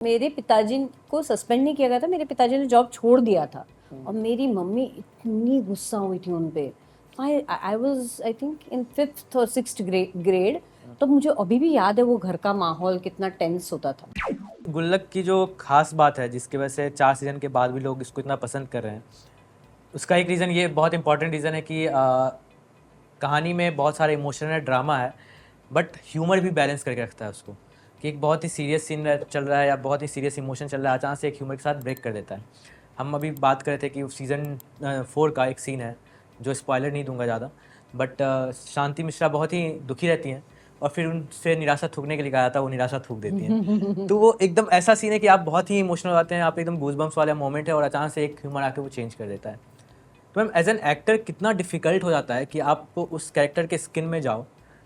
मेरे पिताजी को सस्पेंड नहीं किया गया था, मेरे पिताजी ने जॉब छोड़ दिया था और मेरी मम्मी इतनी गुस्सा हुई थी उन पे। I was I think in 5th और 6th ग्रेड। तो मुझे अभी भी याद है वो घर का माहौल कितना टेंस होता था। गुल्लक की जो खास बात है जिसकी वजह से 4 सीज़न के बाद भी लोग इसको इतना पसंद कर रहे हैं, उसका एक रीज़न ये बहुत इंपॉर्टेंट रीज़न है कि कहानी में बहुत सारे इमोशन है, ड्रामा है, बट ह्यूमर भी बैलेंस करके रखता है उसको। कि एक बहुत ही सीरियस सीन चल रहा है या बहुत ही सीरियस इमोशन चल रहा है, अचानक से एक ह्यूमर के साथ ब्रेक कर देता है। हम अभी बात कर रहे थे कि सीज़न 4 का एक सीन है, जो स्पॉइलर नहीं दूंगा ज़्यादा, बट शांति मिश्रा बहुत ही दुखी रहती हैं और फिर उनसे निराशा थूकने के लिए कहा जाता है, वो निराशा थूक देती हैं। तो वो एकदम ऐसा सीन है कि आप बहुत ही इमोशनल हो जाते हैं, आप एकदम गूज़बम्प्स वाला मोमेंट है और अचानक से एक ह्यूमर आके वो चेंज कर देता है। तो मैम एज एन एक्टर कितना डिफ़िकल्ट हो जाता है कि आप उस कैरेक्टर के स्किन में जाओ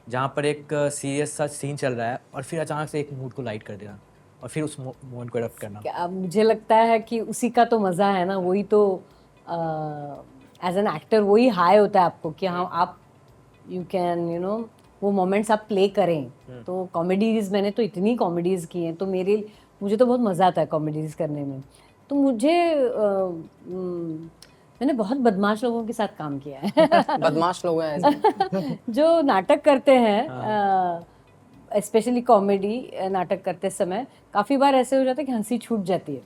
जहाँ पर एक सीरियस सा सीन चल रहा है और फिर अचानक से एक मूड को लाइट कर देना और फिर उस मोमेंट को अडॉप्ट करना। मुझे लगता है कि उसी का तो मज़ा है ना, वही तो एज एन एक्टर वही हाई होता है आपको कि हाँ आप यू कैन वो मोमेंट्स आप प्ले करें। तो कॉमेडीज़ मैंने तो इतनी कॉमेडीज़ की हैं, तो मुझे तो बहुत मज़ा आता है कॉमेडीज़ करने में। तो मैंने बहुत बदमाश लोगों के साथ काम किया है। बदमाश लोग हैं ऐसे। जो नाटक करते हैं, स्पेशली कॉमेडी नाटक करते समय काफ़ी बार ऐसे हो जाता है कि हंसी छूट जाती है।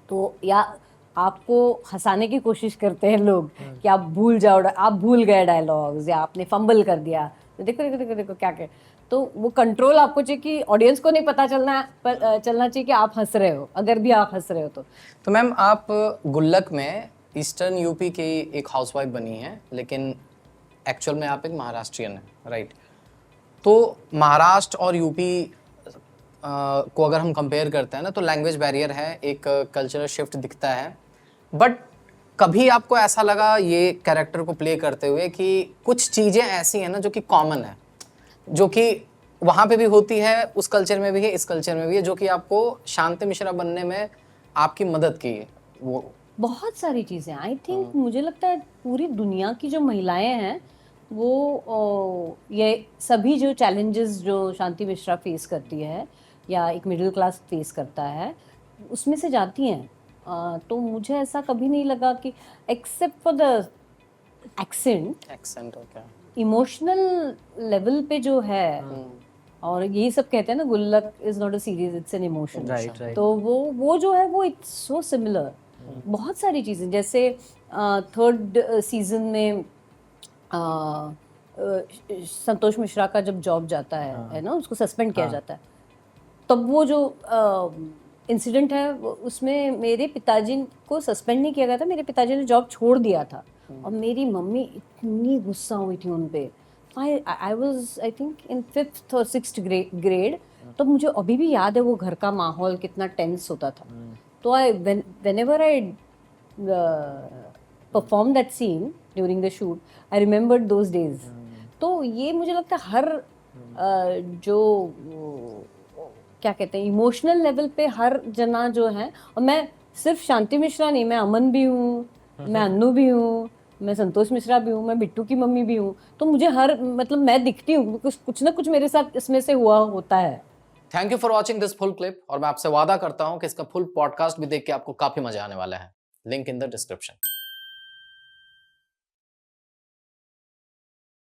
तो या आपको हंसाने की कोशिश करते हैं लोग कि आप भूल गए डायलॉग्स या आपने फंबल कर दिया, तो देखो देखो देखो देखो क्या तो वो कंट्रोल आपको चाहिए कि ऑडियंस को नहीं पता चलना चाहिए कि आप हंस रहे हो, अगर भी आप हंस रहे हो तो मैम आप गुल्लक में ईस्टर्न यूपी की एक हाउसवाइफ बनी है, लेकिन एक्चुअल में आप एक महाराष्ट्रियन है, राइट? तो महाराष्ट्र और यूपी को अगर हम कंपेयर करते हैं ना, तो लैंग्वेज बैरियर है, एक कल्चरल शिफ्ट दिखता है। बट कभी आपको ऐसा लगा ये कैरेक्टर को प्ले करते हुए कि कुछ चीज़ें ऐसी हैं ना जो कि कॉमन है, जो कि वहाँ पे भी होती है, उस कल्चर में भी है, इस कल्चर में भी है, जो कि आपको शांति मिश्रा बनने में आपकी मदद की? वो बहुत सारी चीज़ें आई थिंक मुझे लगता है पूरी दुनिया की जो महिलाएं हैं वो ये सभी जो चैलेंजेस जो शांति मिश्रा फेस करती है या एक मिडिल क्लास फेस करता है उसमें से जाती हैं। तो मुझे ऐसा कभी नहीं लगा कि except for the accent okay, emotional level पे जो है। और यही सब कहते हैं ना, गुल्लक is not a series, it's an emotion. Right. तो वो जो है वो इट्स सो सिमिलर। बहुत सारी चीज़ें जैसे 3rd सीजन में संतोष मिश्रा का जब जॉब जाता है ना, उसको सस्पेंड किया जाता है, तब वो जो इंसिडेंट है उसमें मेरे पिताजी को सस्पेंड नहीं किया गया था, मेरे पिताजी ने जॉब छोड़ दिया था और मेरी मम्मी इतनी गुस्सा हुई थी उन पे। I was I think in 5th और 6th ग्रेड। तो मुझे अभी भी याद है वो घर का माहौल कितना टेंस होता था। तो whenever I performed that scene during the shoot, I remembered those days। तो ये मुझे लगता है हर जो क्या कहते हैं इमोशनल लेवल पे हर जना जो है, और मैं सिर्फ शांति मिश्रा नहीं, मैं अमन भी हूँ, मैं अन्नू भी हूँ, मैं संतोष मिश्रा भी हूँ, मैं बिट्टू की मम्मी भी हूँ। तो मुझे मतलब मैं दिखती हूँ, कुछ ना कुछ मेरे साथ इसमें से हुआ होता है। Thank you for watching this full clip, और मैं आपसे वादा करता हूं कि इसका फुल पॉडकास्ट भी देख के आपको काफी मजा आने वाला है। Link in the description.